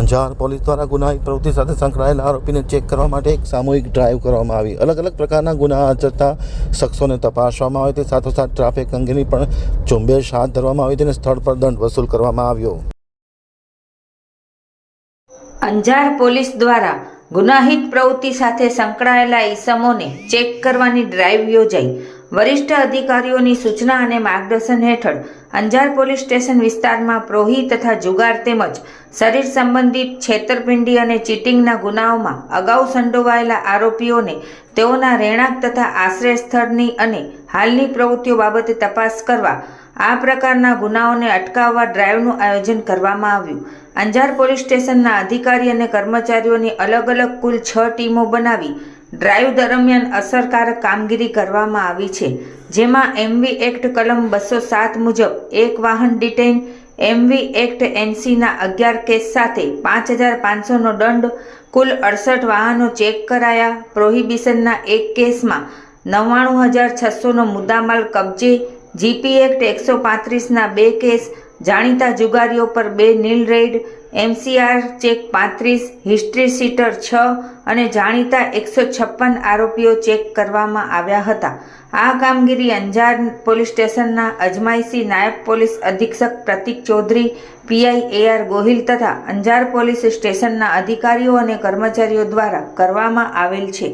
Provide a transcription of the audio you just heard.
Anjar police દ્વારા ગુનાહિત પ્રવૃત્તિ સાથે સંકળાયેલા આરોપીને ચેક કરવા માટે એક સામૂહિક ડ્રાઈવ કરવામાં આવી। અલગ અલગ પ્રકારના ગુના આચરતા શખ્સોને તપાસવામાં આવે તે સાથોસાથ ટ્રાફિક અંગેની પણ ઝુંબેશ હાથ ધરવામાં આવી તેને સ્થળ પર દંડ વસૂલ કરવામાં આવ્યો। અંજાર પોલીસ દ્વારા ગુનાહિત પ્રવૃત્તિ સાથે સંકળાયેલા ઈસમોને ચેક કરવાની ડ્રાઈવ યોજાઈ। વરિષ્ઠ અધિકારીઓની સૂચના અને માર્ગદર્શન હેઠળ અંજાર પોલીસ સ્ટેશન વિસ્તારમાં પ્રોહી તથા જુગાર તેમજ શરીર સંબંધિત છેતરપિંડી અને ચીટિંગના ગુનાઓમાં અગાઉ સંડોવાયેલા આરોપીઓને તેઓના રહેણાંક તથા આશ્રય સ્થળની અને હાલની પ્રવૃત્તિઓ બાબતે તપાસ કરવા આ પ્રકારના ગુનાઓને અટકાવવા ડ્રાઈવનું આયોજન કરવામાં આવ્યું। અંજાર પોલીસ સ્ટેશનના અધિકારી અને કર્મચારીઓની અલગ અલગ કુલ 6 ટીમો બનાવી ડ્રાઈવ દરમિયાન અસરકારક કામગીરી કરવામાં આવી છે, જેમાં એમવી એક્ટ કલમ 207 મુજબ એક વાહન ડિટેઇન, એમવી એક્ટ એનસીના 11 કેસ સાથે 5500નો દંડ, કુલ 68 વાહનો ચેક કરાયા, પ્રોહિબિશનના 1 કેસમાં 99600નો મુદ્દામાલ કબજે, જીપી એક્ટ 135ના 2 કેસ, જાણીતા જુગારીઓ પર 2 nil raid, MCR check 35, history sheeter 6 અને જાણીતા 156 આરોપીઓ ચેક કરવામાં આવ્યા હતા। આ કામગીરી અંજાર પોલીસ સ્ટેશનના અજમાયશી નાયબ પોલીસ અધિક્ષક પ્રતિક ચૌધરી, પીઆઈ એઆર ગોહિલ તથા અંજાર પોલીસ સ્ટેશનના અધિકારીઓ અને કર્મચારીઓ દ્વારા કરવામાં આવેલ છે।